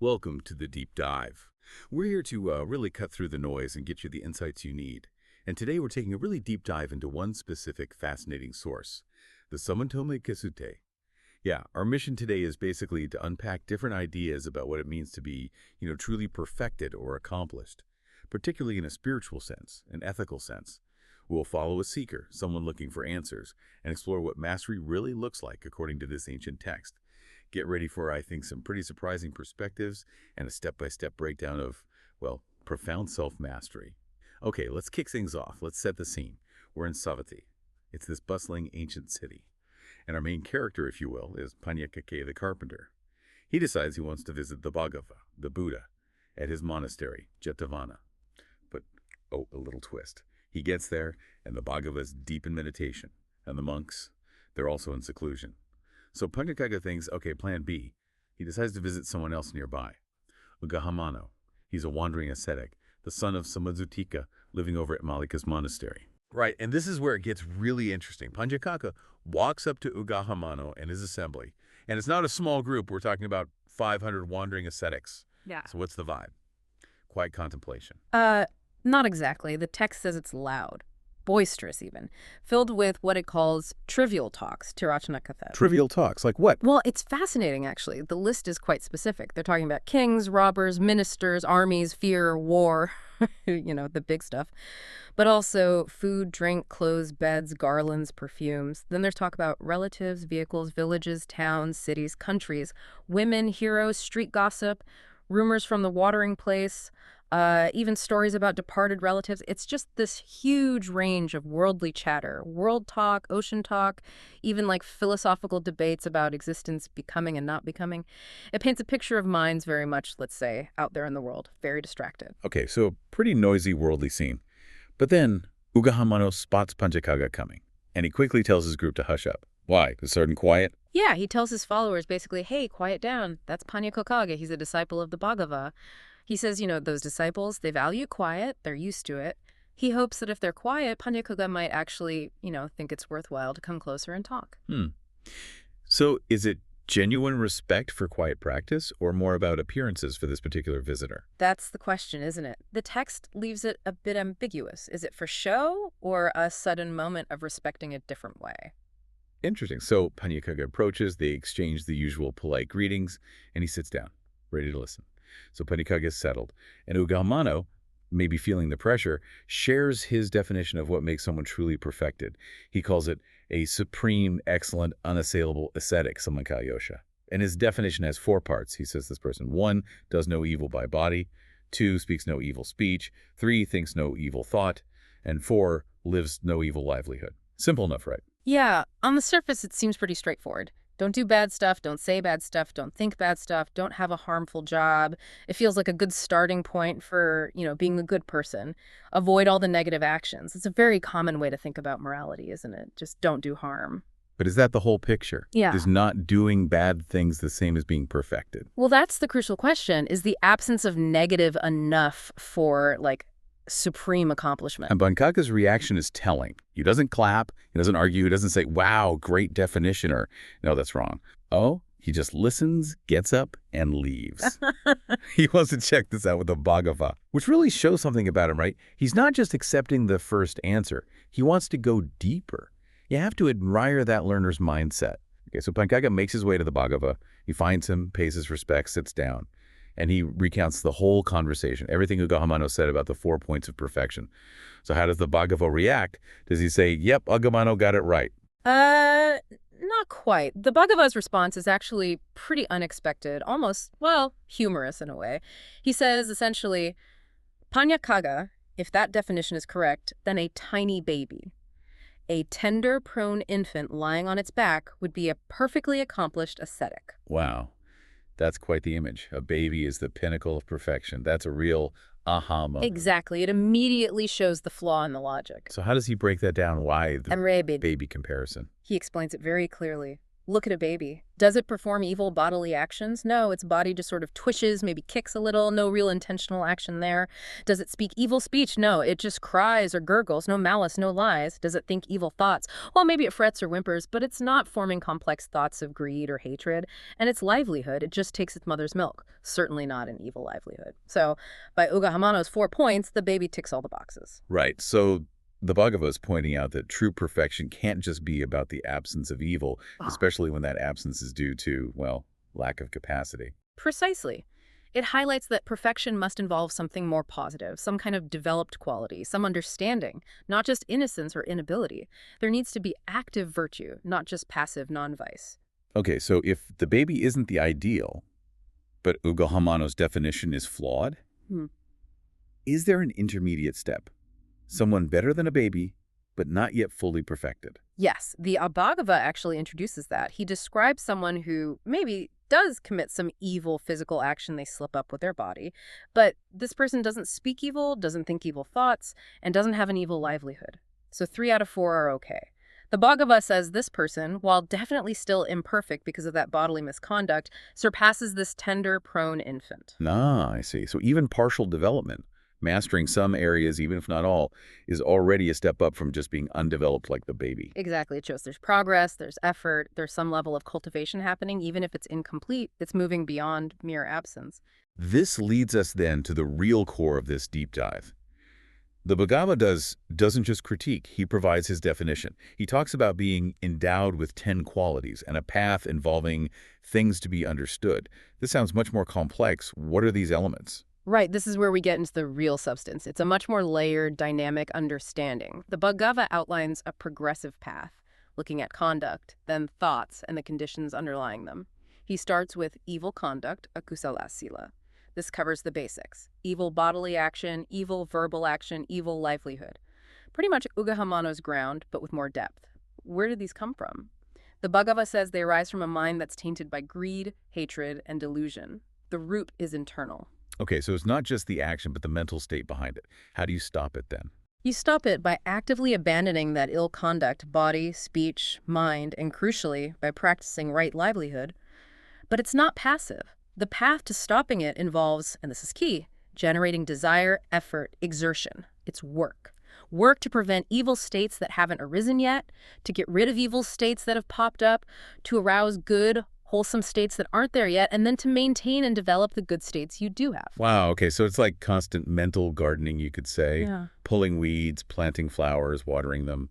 Welcome to the Deep Dive. We're here to really cut through the noise and get you the insights you need. And today we're taking a really deep dive into one specific fascinating source, the Samaṇamuṇḍikasuttaṃ. Yeah, our mission today is basically to unpack different ideas about what it means to be, truly perfected or accomplished, particularly in a spiritual sense, an ethical sense. We'll follow a seeker, someone looking for answers, and explore what mastery really looks like according to this ancient text. Get ready for, I think, some pretty surprising perspectives and a step-by-step breakdown of, well, profound self-mastery. Okay, let's kick things off. Let's set the scene. We're in Savatthi. It's this bustling ancient city. And our main character, if you will, is Pañcakaṅga the carpenter. He decides he wants to visit the Bhagava, the Buddha, at his monastery, Jetavana. But, oh, a little twist. He gets there, and the Bhagava is deep in meditation. And the monks, they're also in seclusion. So Pañcakaṅga thinks, okay, plan B. He decides to visit someone else nearby. Uggāhamāno. He's a wandering ascetic, the son of Samaṇamuṇḍika, living over at Malika's monastery. Right, and this is where it gets really interesting. Pañcakaṅga walks up to Uggāhamāno and his assembly. And it's not a small group. We're talking about 500 wandering ascetics. Yeah. So what's the vibe? Quiet contemplation. Not exactly. The text says it's loud. Boisterous even, filled with what it calls trivial talks, tirachanakatha. Trivial talks, like what? Well, it's fascinating, actually. The list is quite specific. They're talking about kings, robbers, ministers, armies, fear, war, the big stuff. But also food, drink, clothes, beds, garlands, perfumes. Then there's talk about relatives, vehicles, villages, towns, cities, countries, women, heroes, street gossip, rumors from the watering place, even stories about departed relatives. It's just this huge range of worldly chatter, world talk, ocean talk, even like philosophical debates about existence becoming and not becoming. It paints a picture of minds very much, let's say, out there in the world, very distracted. Okay, so a pretty noisy worldly scene. But then Uggāhamāno spots Pañcakaṅga coming, and he quickly tells his group to hush up. Why? To certain quiet? Yeah, he tells his followers basically, hey, quiet down. That's Pañcakaṅga. He's a disciple of the Bhagava. He says, those disciples, they value quiet, they're used to it. He hopes that if they're quiet, Pañcakaṅga might actually, think it's worthwhile to come closer and talk. So is it genuine respect for quiet practice or more about appearances for this particular visitor? That's the question, isn't it? The text leaves it a bit ambiguous. Is it for show or a sudden moment of respecting a different way? Interesting. So Pañcakaṅga approaches, they exchange the usual polite greetings, and he sits down, ready to listen. So Pañcakaṅga is settled, and Uggāhamāno, maybe feeling the pressure, shares his definition of what makes someone truly perfected. He calls it a supreme, excellent, unassailable ascetic, Samaṇamuṇḍika. And his definition has 4 parts. He says this person, 1, does no evil by body, 2, speaks no evil speech, 3, thinks no evil thought, and 4, lives no evil livelihood. Simple enough, right? Yeah, on the surface, it seems pretty straightforward. Don't do bad stuff, don't say bad stuff, don't think bad stuff, don't have a harmful job. It feels like a good starting point for, being a good person. Avoid all the negative actions. It's a very common way to think about morality, isn't it? Just don't do harm. But is that the whole picture? Yeah. Is not doing bad things the same as being perfected? Well, that's the crucial question. Is the absence of negative enough for, supreme accomplishment? And Pañcakaṅga's reaction is telling. He doesn't clap, he doesn't argue, he doesn't say, wow, great definition, or no, that's wrong. Oh, he just listens, gets up, and leaves. He wants to check this out with the Bhagava, which really shows something about him, right? He's not just accepting the first answer. He wants to go deeper. You have to admire that learner's mindset. Okay, so Pañcakaṅga makes his way to the Bhagava. He finds him, pays his respects, sits down. And he recounts the whole conversation, everything Uggāhamāno said about the 4 points of perfection. So how does the Bhagava react? Does he say, yep, Uggāhamāno got it right? Not quite. The Bhagava's response is actually pretty unexpected, almost, humorous in a way. He says, essentially, Pañcakaṅga, if that definition is correct, then a tiny baby. A tender, prone infant lying on its back would be a perfectly accomplished ascetic. Wow. That's quite the image. A baby is the pinnacle of perfection. That's a real aha moment. Exactly. It immediately shows the flaw in the logic. So how does he break that down? Why the And Rebbe, baby comparison? he explains it very clearly. Look at a baby. Does it perform evil bodily actions? No, its body just sort of twitches, maybe kicks a little, no real intentional action there. Does it speak evil speech? No, it just cries or gurgles, no malice, no lies. Does it think evil thoughts? Well, maybe it frets or whimpers, but it's not forming complex thoughts of greed or hatred. And its livelihood, it just takes its mother's milk. Certainly not an evil livelihood. So, by Uggāhamāno's 4 points, the baby ticks all the boxes. Right. So the Bhagava is pointing out that true perfection can't just be about the absence of evil, especially when that absence is due to, well, lack of capacity. Precisely. It highlights that perfection must involve something more positive, some kind of developed quality, some understanding, not just innocence or inability. There needs to be active virtue, not just passive non-vice. Okay, so if the baby isn't the ideal, but Uggāhamāno's definition is flawed, is there an intermediate step? Someone better than a baby, but not yet fully perfected? Yes, the Abhagava actually introduces that. He describes someone who maybe does commit some evil physical action they slip up with their body, but this person doesn't speak evil, doesn't think evil thoughts, and doesn't have an evil livelihood. So 3 out of 4 are okay. The Bhagava says this person, while definitely still imperfect because of that bodily misconduct, surpasses this tender, prone infant. I see. So even partial development, mastering some areas, even if not all, is already a step up from just being undeveloped like the baby. Exactly. It shows there's progress, there's effort, there's some level of cultivation happening. Even if it's incomplete, it's moving beyond mere absence. This leads us then to the real core of this deep dive. The Bhagava doesn't just critique, he provides his definition. He talks about being endowed with 10 qualities and a path involving things to be understood. This sounds much more complex. What are these elements? Right, this is where we get into the real substance. It's a much more layered, dynamic understanding. The Bhagava outlines a progressive path, looking at conduct, then thoughts, and the conditions underlying them. He starts with evil conduct, akusala sila. This covers the basics: evil bodily action, evil verbal action, evil livelihood. Pretty much Uggāhamāno's ground, but with more depth. Where did these come from? The Bhagava says they arise from a mind that's tainted by greed, hatred, and delusion. The root is internal. Okay, so it's not just the action, but the mental state behind it. How do you stop it then? You stop it by actively abandoning that ill conduct, body, speech, mind, and crucially, by practicing right livelihood. But it's not passive. The path to stopping it involves, and this is key, generating desire, effort, exertion. It's work. Work to prevent evil states that haven't arisen yet, to get rid of evil states that have popped up, to arouse good, wholesome states that aren't there yet, and then to maintain and develop the good states you do have. Wow, okay, so it's like constant mental gardening, you could say. Yeah. Pulling weeds, planting flowers, watering them.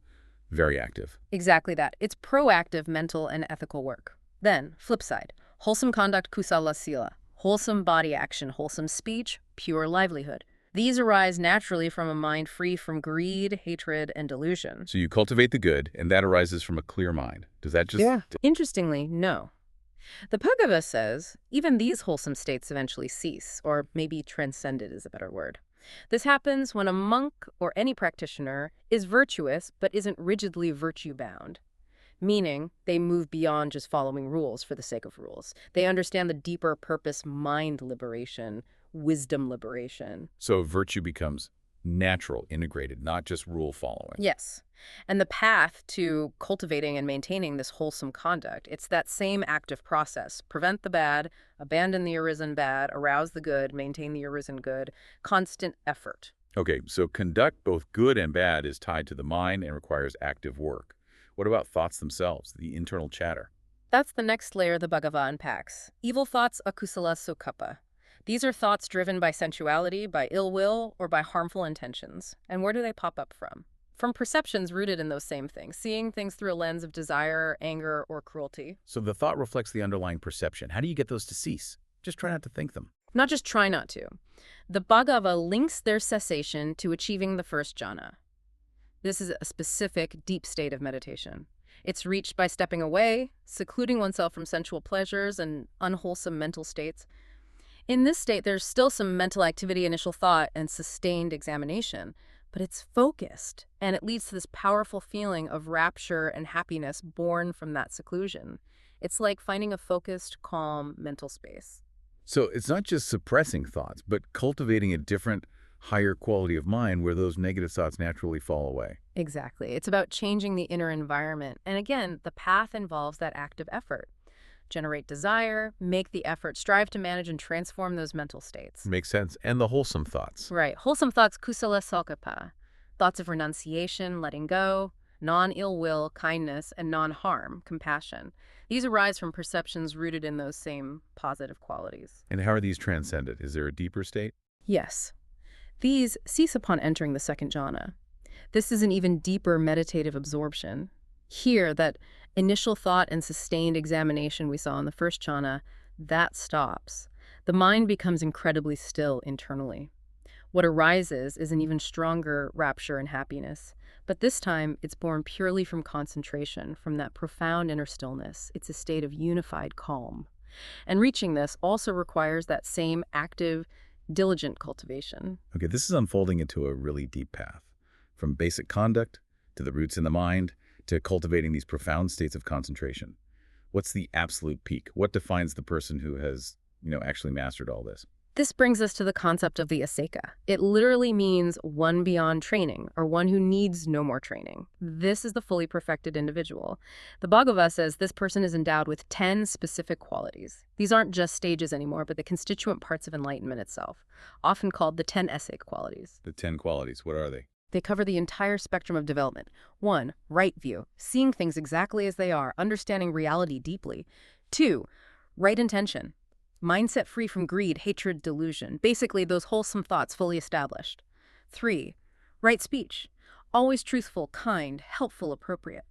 Very active. Exactly that. It's proactive mental and ethical work. Then, flip side, wholesome conduct kusala sila, wholesome body action, wholesome speech, pure livelihood. These arise naturally from a mind free from greed, hatred, and delusion. So you cultivate the good, and that arises from a clear mind. Does that just... Yeah. Interestingly, no. The Bhagava says even these wholesome states eventually cease, or maybe transcended is a better word. This happens when a monk or any practitioner is virtuous but isn't rigidly virtue-bound, meaning they move beyond just following rules for the sake of rules. They understand the deeper purpose, mind liberation, wisdom liberation. So virtue becomes natural, integrated, not just rule following. Yes. And the path to cultivating and maintaining this wholesome conduct, it's that same active process. Prevent the bad, abandon the arisen bad, arouse the good, maintain the arisen good, constant effort. Okay, so conduct both good and bad is tied to the mind and requires active work. What about thoughts themselves, the internal chatter? That's the next layer the Bhagava unpacks. Evil thoughts, akusala sukapa. These are thoughts driven by sensuality, by ill will, or by harmful intentions. And where do they pop up from? From perceptions rooted in those same things, seeing things through a lens of desire, anger, or cruelty. So the thought reflects the underlying perception. How do you get those to cease? Just try not to think them. Not just try not to. The Bhagava links their cessation to achieving the first jhana. This is a specific, deep state of meditation. It's reached by stepping away, secluding oneself from sensual pleasures and unwholesome mental states. In this state, there's still some mental activity, initial thought, and sustained examination, but it's focused, and it leads to this powerful feeling of rapture and happiness born from that seclusion. It's like finding a focused, calm mental space. So it's not just suppressing thoughts, but cultivating a different, higher quality of mind where those negative thoughts naturally fall away. Exactly. It's about changing the inner environment. And again, the path involves that active effort. Generate desire, make the effort, strive to manage and transform those mental states. Makes sense. And the wholesome thoughts. Right. Wholesome thoughts, kusala salkapa. Thoughts of renunciation, letting go, non-ill will, kindness, and non-harm, compassion. These arise from perceptions rooted in those same positive qualities. And how are these transcended? Is there a deeper state? Yes. These cease upon entering the second jhana. This is an even deeper meditative absorption. Here, that initial thought and sustained examination we saw in the first jhana, that stops. The mind becomes incredibly still internally. What arises is an even stronger rapture and happiness. But this time, it's born purely from concentration, from that profound inner stillness. It's a state of unified calm. And reaching this also requires that same active, diligent cultivation. Okay, this is unfolding into a really deep path. From basic conduct to the roots in the mind to cultivating these profound states of concentration. What's the absolute peak? What defines the person who has, actually mastered all this? This brings us to the concept of the ascetic. It literally means one beyond training, or one who needs no more training. This is the fully perfected individual. The Bhagavad says this person is endowed with 10 specific qualities. These aren't just stages anymore, but the constituent parts of enlightenment itself, often called the 10 ascetic qualities. The 10 qualities, what are they? They cover the entire spectrum of development. 1, right view, seeing things exactly as they are, understanding reality deeply. 2, right intention, mindset free from greed, hatred, delusion, basically those wholesome thoughts fully established. 3, right speech, always truthful, kind, helpful, appropriate.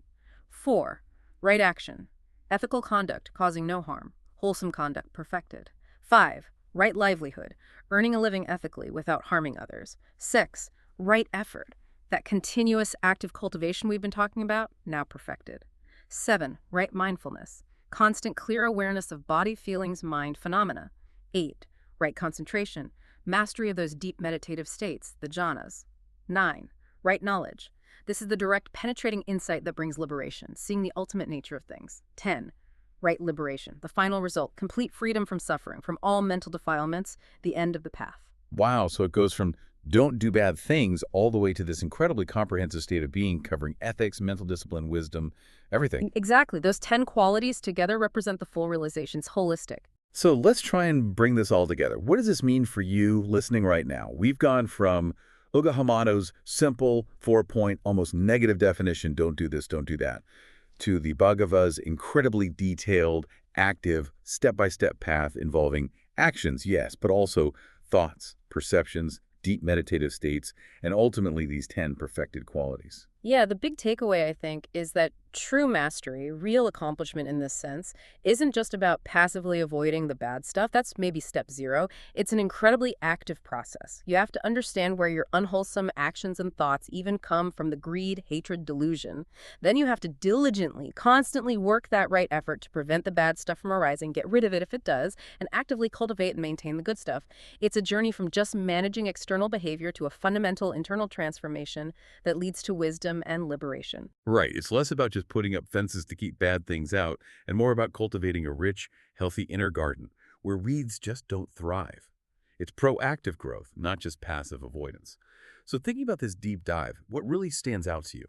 4, right action, ethical conduct, causing no harm, wholesome conduct perfected. 5, right livelihood, earning a living ethically without harming others. 6, right effort, that continuous active cultivation we've been talking about, now perfected. 7, right mindfulness, constant clear awareness of body, feelings, mind, phenomena. 8, right concentration, mastery of those deep meditative states, the jhānas. 9, right knowledge. This is the direct penetrating insight that brings liberation, seeing the ultimate nature of things. 10, right liberation, the final result, complete freedom from suffering, from all mental defilements, the end of the path. Wow, so it goes from don't do bad things all the way to this incredibly comprehensive state of being covering ethics, mental discipline, wisdom, everything. Exactly. Those 10 qualities together represent the full realization. It's holistic. So let's try and bring this all together. What does this mean for you listening right now? We've gone from Uggāhamāno's simple 4-point, almost negative definition, don't do this, don't do that, to the Bhagavad's incredibly detailed, active, step-by-step path involving actions, yes, but also thoughts, perceptions, deep meditative states, and ultimately these 10 perfected qualities. Yeah, the big takeaway, I think, is that true mastery, real accomplishment in this sense, isn't just about passively avoiding the bad stuff. That's maybe step 0. It's an incredibly active process. You have to understand where your unwholesome actions and thoughts even come from, the greed, hatred, delusion. Then you have to diligently, constantly work that right effort to prevent the bad stuff from arising, get rid of it if it does, and actively cultivate and maintain the good stuff. It's a journey from just managing external behavior to a fundamental internal transformation that leads to wisdom and liberation. Right. It's less about just putting up fences to keep bad things out and more about cultivating a rich, healthy inner garden where weeds just don't thrive. It's proactive growth, not just passive avoidance. So thinking about this deep dive, what really stands out to you?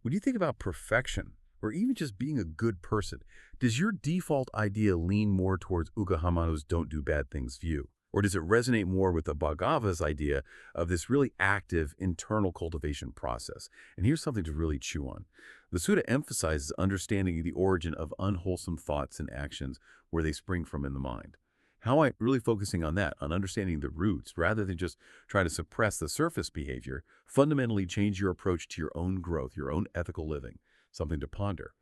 When you think about perfection or even just being a good person, does your default idea lean more towards Uggāhamāno's don't do bad things view? Or does it resonate more with the Bhagavata's idea of this really active internal cultivation process? And here's something to really chew on. The sutta emphasizes understanding the origin of unwholesome thoughts and actions, where they spring from in the mind. How I'm really focusing on that, on understanding the roots, rather than just trying to suppress the surface behavior, fundamentally change your approach to your own growth, your own ethical living. Something to ponder.